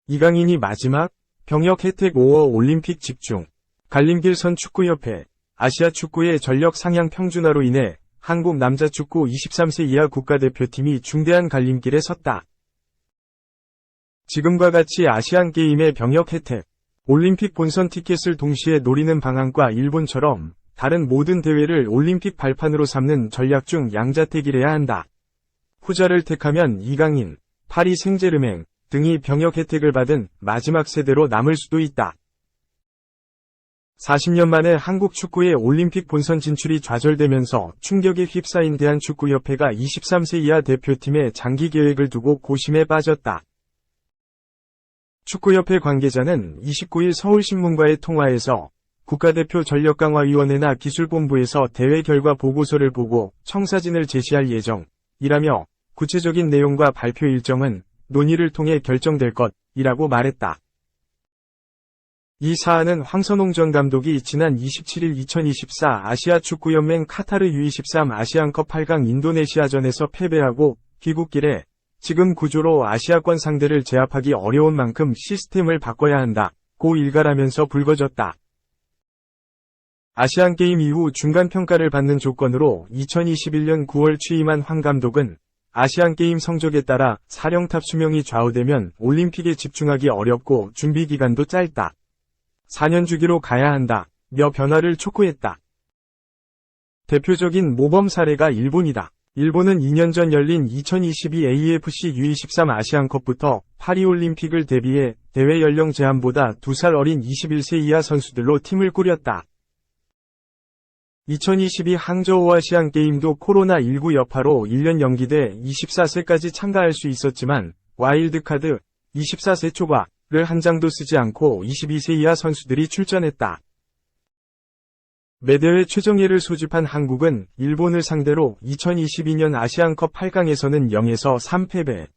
이강인이 마지막 병역 혜택 5억 올림픽 집중. 갈림길선 축구협회 아시아 축구의 전력 상향 평준화로 인해 한국 남자축구 23세 이하 국가대표팀이 중대한 갈림길에 섰다. 지금과 같이 아시안게임의 병역 혜택, 올림픽 본선 티켓을 동시에 노리는 방안과 일본처럼 다른 모든 대회를 올림픽 발판으로 삼는 전략 중 양자택일해야 한다. 후자를 택하면 이강인, 파리 생제르맹 등이 병역 혜택을 받은 마지막 세대로 남을 수도 있다. 40년 만에 한국 축구의 올림픽 본선 진출이 좌절되면서 충격에 휩싸인 대한축구협회가 23세 이하 대표팀의 장기 계획을 두고 고심에 빠졌다. 축구협회 관계자는 29일 서울신문과의 통화에서 국가대표 전력강화위원회나 기술본부에서 대회 결과 보고서를 보고 청사진을 제시할 예정이라며 구체적인 내용과 발표 일정은 논의를 통해 결정될 것이라고 말했다. 이 사안은 황선홍 전 감독이 지난 27일 2024 아시아축구연맹 카타르 U23 아시안컵 8강 인도네시아전에서 패배하고 귀국길에 지금 구조로 아시아권 상대를 제압하기 어려운 만큼 시스템을 바꿔야 한다고 일갈하면서 불거졌다. 아시안게임 이후 중간평가를 받는 조건으로 2021년 9월 취임한 황 감독은 아시안게임 성적에 따라 사령탑 수명이 좌우되면 올림픽에 집중하기 어렵고 준비기간도 짧다. 4년 주기로 가야 한다며 변화를 촉구했다. 대표적인 모범 사례가 일본이다. 일본은 2년 전 열린 2022 AFC U23 아시안컵부터 파리올림픽을 대비해 대회 연령 제한보다 2살 어린 21세 이하 선수들로 팀을 꾸렸다. 2022 항저우 아시안게임도 코로나19 여파로 1년 연기돼 24세까지 참가할 수 있었지만 와일드카드 24세 초과를 한 장도 쓰지 않고 22세 이하 선수들이 출전했다. 매대회 최정예를 소집한 한국은 일본을 상대로 2022년 아시안컵 8강에서는 0에서 3패배.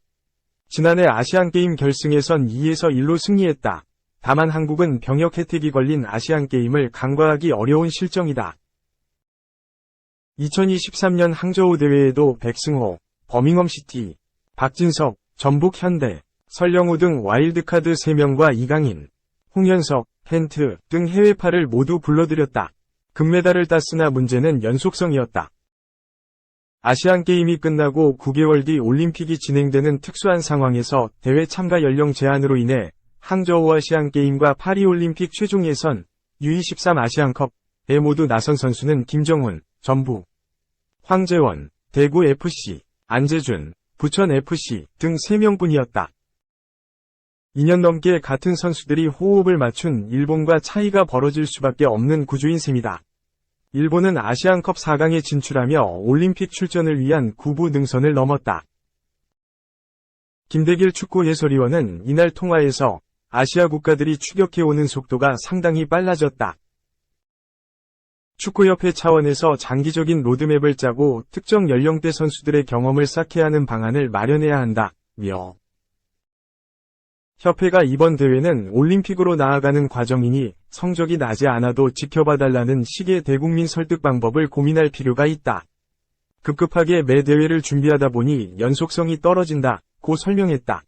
지난해 아시안게임 결승에선 2에서 1로 승리했다. 다만 한국은 병역 혜택이 걸린 아시안게임을 간과하기 어려운 실정이다. 2023년 항저우 대회에도 백승호, 버밍엄시티, 박진석, 전북현대, 설영우 등 와일드카드 3명과 이강인, 홍현석, 헨트 등 해외파를 모두 불러들였다. 금메달을 땄으나 문제는 연속성이었다. 아시안게임이 끝나고 9개월 뒤 올림픽이 진행되는 특수한 상황에서 대회 참가 연령 제한으로 인해 항저우 아시안게임과 파리올림픽 최종 예선 U23 아시안컵에 모두 나선 선수는 김정훈, 전북, 황재원, 대구FC, 안재준, 부천FC 등 3명뿐이었다. 2년 넘게 같은 선수들이 호흡을 맞춘 일본과 차이가 벌어질 수밖에 없는 구조인 셈이다. 일본은 아시안컵 4강에 진출하며 올림픽 출전을 위한 9부 능선을 넘었다. 김대길 축구 해설위원은 이날 통화에서 아시아 국가들이 추격해오는 속도가 상당히 빨라졌다. 축구협회 차원에서 장기적인 로드맵을 짜고 특정 연령대 선수들의 경험을 쌓게 하는 방안을 마련해야 한다며 협회가 이번 대회는 올림픽으로 나아가는 과정이니 성적이 나지 않아도 지켜봐달라는 식의 대국민 설득 방법을 고민할 필요가 있다. 급급하게 매 대회를 준비하다 보니 연속성이 떨어진다고 설명했다.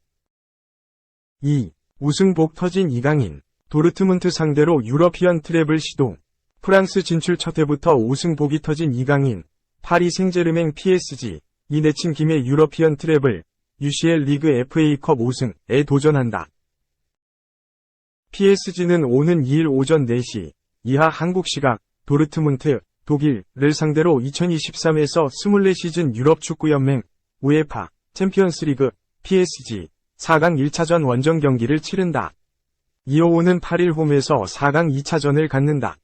2. 우승복 터진 이강인, 도르트문트 상대로 유러피언 트래블 시도. 프랑스 진출 첫 해부터 우승복이 터진 이강인, 파리 생제르맹 PSG, 이 내친 김에 유러피언 트래블, UCL 리그 FA컵 우승에 도전한다. PSG는 오는 2일 오전 4시 이하 한국 시각 도르트문트, 독일을 상대로 2023에서 24시즌 유럽축구연맹 우에파 챔피언스리그 PSG 4강 1차전 원정 경기를 치른다. 이어 오는 8일 홈에서 4강 2차전을 갖는다.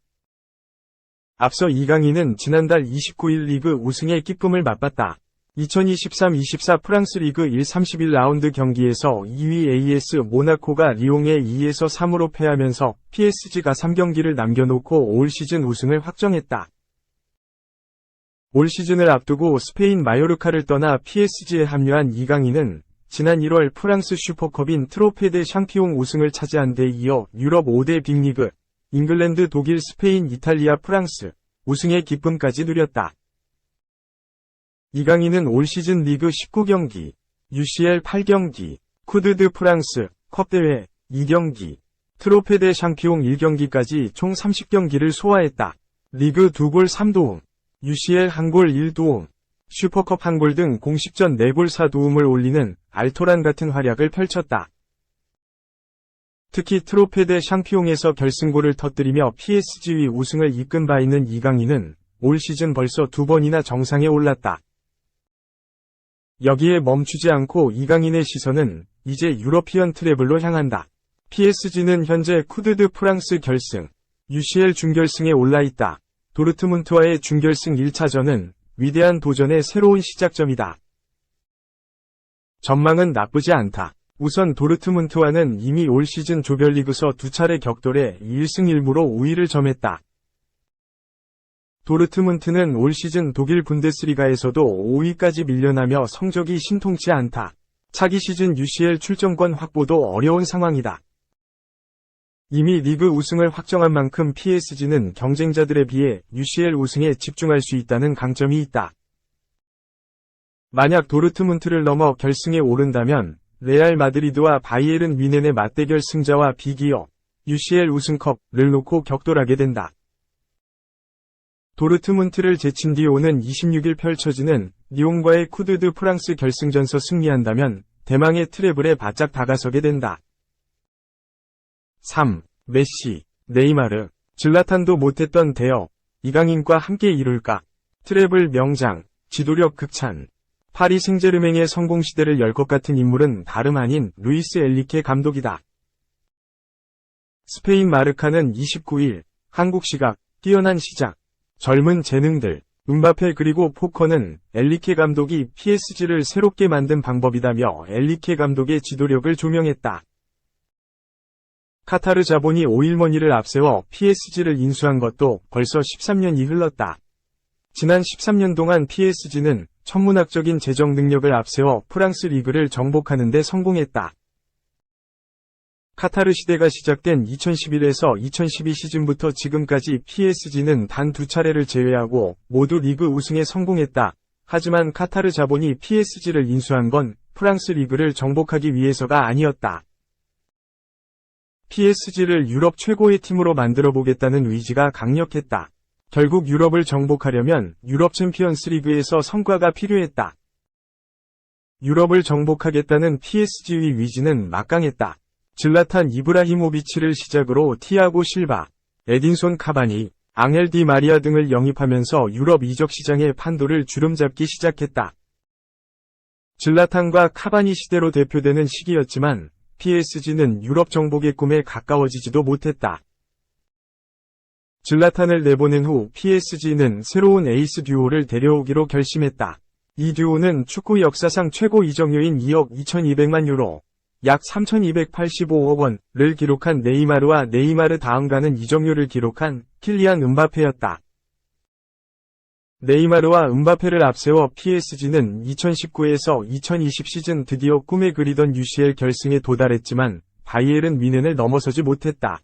앞서 이강인은 지난달 29일 리그 우승의 기쁨을 맛봤다. 2023-24 프랑스 리그 1 31라운드 경기에서 2위 AS 모나코가 리옹에 2에서 3으로 패하면서 PSG가 3경기를 남겨놓고 올 시즌 우승을 확정했다. 올 시즌을 앞두고 스페인 마요르카를 떠나 PSG에 합류한 이강인은 지난 1월 프랑스 슈퍼컵인 트로페 데 샹피옹 우승을 차지한 데 이어 유럽 5대 빅리그, 잉글랜드, 독일, 스페인, 이탈리아, 프랑스 우승의 기쁨까지 누렸다. 이강인은 올 시즌 리그 19경기, UCL 8경기, 쿠드 드 프랑스 컵대회 2경기, 트로페 대 샹피옹 1경기까지 총 30경기를 소화했다. 리그 2골 3도움, UCL 1골 1도움, 슈퍼컵 1골 등 공식전 4골 4도움을 올리는 알토란 같은 활약을 펼쳤다. 특히 트로페 대 샹피옹에서 결승골을 터뜨리며 PSG의 우승을 이끈 바 있는 이강인은 올 시즌 벌써 2번이나 정상에 올랐다. 여기에 멈추지 않고 이강인의 시선은 이제 유러피언 트래블로 향한다. PSG는 현재 쿠드 드 프랑스 결승, UCL 준결승에 올라있다. 도르트문트와의 준결승 1차전은 위대한 도전의 새로운 시작점이다. 전망은 나쁘지 않다. 우선 도르트문트와는 이미 올 시즌 조별리그서 2차례 격돌해 1승 1무로 우위를 점했다. 도르트문트는 올 시즌 독일 분데스리가에서도 5위까지 밀려나며 성적이 신통치 않다. 차기 시즌 UCL 출전권 확보도 어려운 상황이다. 이미 리그 우승을 확정한 만큼 PSG는 경쟁자들에 비해 UCL 우승에 집중할 수 있다는 강점이 있다. 만약 도르트문트를 넘어 결승에 오른다면 레알 마드리드와 바이에른 뮌헨의 맞대결 승자와 비기어 UCL 우승컵을 놓고 격돌하게 된다. 도르트문트를 제친 뒤 오는 26일 펼쳐지는 리옹과의 쿠드 드 프랑스 결승전서 승리한다면 대망의 트래블에 바짝 다가서게 된다. 3. 메시, 네이마르, 질라탄도 못했던 대업, 이강인과 함께 이룰까? 트래블 명장, 지도력 극찬. 파리 생제르맹의 성공 시대를 열 것 같은 인물은 다름 아닌 루이스 엔리케 감독이다. 스페인 마르카는 29일, 한국 시각, 뛰어난 시작. 젊은 재능들, 음바페 그리고 포커는 엔리케 감독이 PSG를 새롭게 만든 방법이다며 엔리케 감독의 지도력을 조명했다. 카타르 자본이 오일머니를 앞세워 PSG를 인수한 것도 벌써 13년이 흘렀다. 지난 13년 동안 PSG는 천문학적인 재정 능력을 앞세워 프랑스 리그를 정복하는 데 성공했다. 카타르 시대가 시작된 2011에서 2012 시즌부터 지금까지 PSG는 단 2차례를 제외하고 모두 리그 우승에 성공했다. 하지만 카타르 자본이 PSG를 인수한 건 프랑스 리그를 정복하기 위해서가 아니었다. PSG를 유럽 최고의 팀으로 만들어보겠다는 의지가 강력했다. 결국 유럽을 정복하려면 유럽 챔피언스 리그에서 성과가 필요했다. 유럽을 정복하겠다는 PSG의 의지는 막강했다. 질라탄 이브라히모비치를 시작으로 티아고 실바, 에딘손 카바니, 앙헬 디 마리아 등을 영입하면서 유럽 이적 시장의 판도를 주름잡기 시작했다. 질라탄과 카바니 시대로 대표되는 시기였지만 PSG는 유럽 정복의 꿈에 가까워지지도 못했다. 질라탄을 내보낸 후 PSG는 새로운 에이스 듀오를 데려오기로 결심했다. 이 듀오는 축구 역사상 최고 이적료인 2억 2200만 유로, 약 3285억 원을 기록한 네이마르와 네이마르 다음 가는 이적료를 기록한 킬리안 음바페였다. 네이마르와 음바페를 앞세워 PSG는 2019에서 2020 시즌 드디어 꿈에 그리던 UCL 결승에 도달했지만 바이에른 뮌헨을 넘어서지 못했다.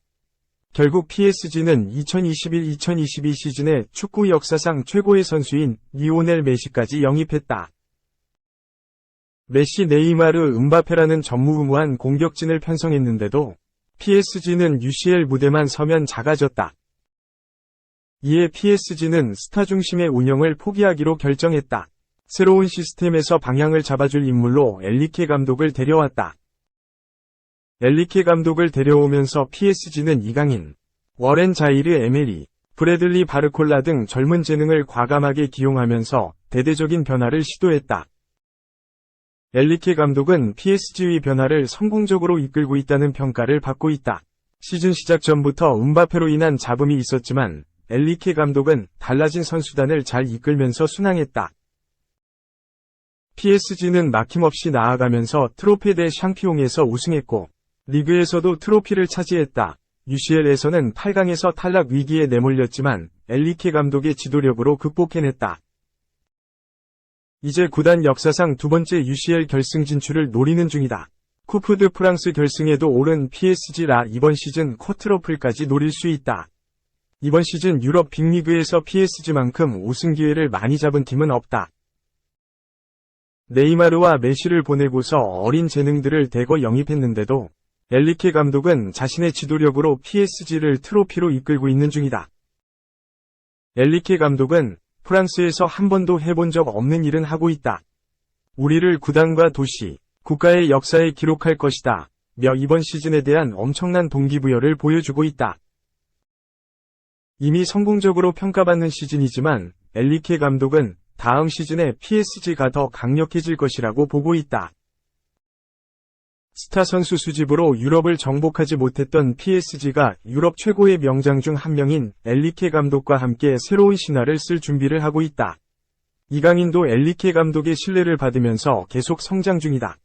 결국 PSG는 2021-2022 시즌에 축구 역사상 최고의 선수인 리오넬 메시까지 영입했다. 메시, 네이마르, 음바페라는 전무후무한 공격진을 편성했는데도 PSG는 UCL 무대만 서면 작아졌다. 이에 PSG는 스타 중심의 운영을 포기하기로 결정했다. 새로운 시스템에서 방향을 잡아줄 인물로 엔리케 감독을 데려왔다. 엔리케 감독을 데려오면서 PSG는 이강인, 워렌 자이르 에메리, 브래들리 바르콜라 등 젊은 재능을 과감하게 기용하면서 대대적인 변화를 시도했다. 엔리케 감독은 PSG의 변화를 성공적으로 이끌고 있다는 평가를 받고 있다. 시즌 시작 전부터 음바페로 인한 잡음이 있었지만 엔리케 감독은 달라진 선수단을 잘 이끌면서 순항했다. PSG는 막힘없이 나아가면서 트로페 대 샹피옹에서 우승했고 리그에서도 트로피를 차지했다. UCL에서는 8강에서 탈락 위기에 내몰렸지만 엔리케 감독의 지도력으로 극복해냈다. 이제 구단 역사상 2번째 UCL 결승 진출을 노리는 중이다. 쿠프 드 프랑스 결승에도 오른 PSG라 이번 시즌 쿼트러플까지 노릴 수 있다. 이번 시즌 유럽 빅리그에서 PSG만큼 우승 기회를 많이 잡은 팀은 없다. 네이마르와 메시를 보내고서 어린 재능들을 대거 영입했는데도 엔리케 감독은 자신의 지도력으로 PSG를 트로피로 이끌고 있는 중이다. 엔리케 감독은 프랑스에서 한 번도 해본 적 없는 일은 하고 있다. 우리를 구단과 도시, 국가의 역사에 기록할 것이다. 며 이번 시즌에 대한 엄청난 동기부여를 보여주고 있다. 이미 성공적으로 평가받는 시즌이지만 엔리케 감독은 다음 시즌에 PSG가 더 강력해질 것이라고 보고 있다. 스타 선수 수집으로 유럽을 정복하지 못했던 PSG가 유럽 최고의 명장 중 한 명인 엔리케 감독과 함께 새로운 신화를 쓸 준비를 하고 있다. 이강인도 엔리케 감독의 신뢰를 받으면서 계속 성장 중이다.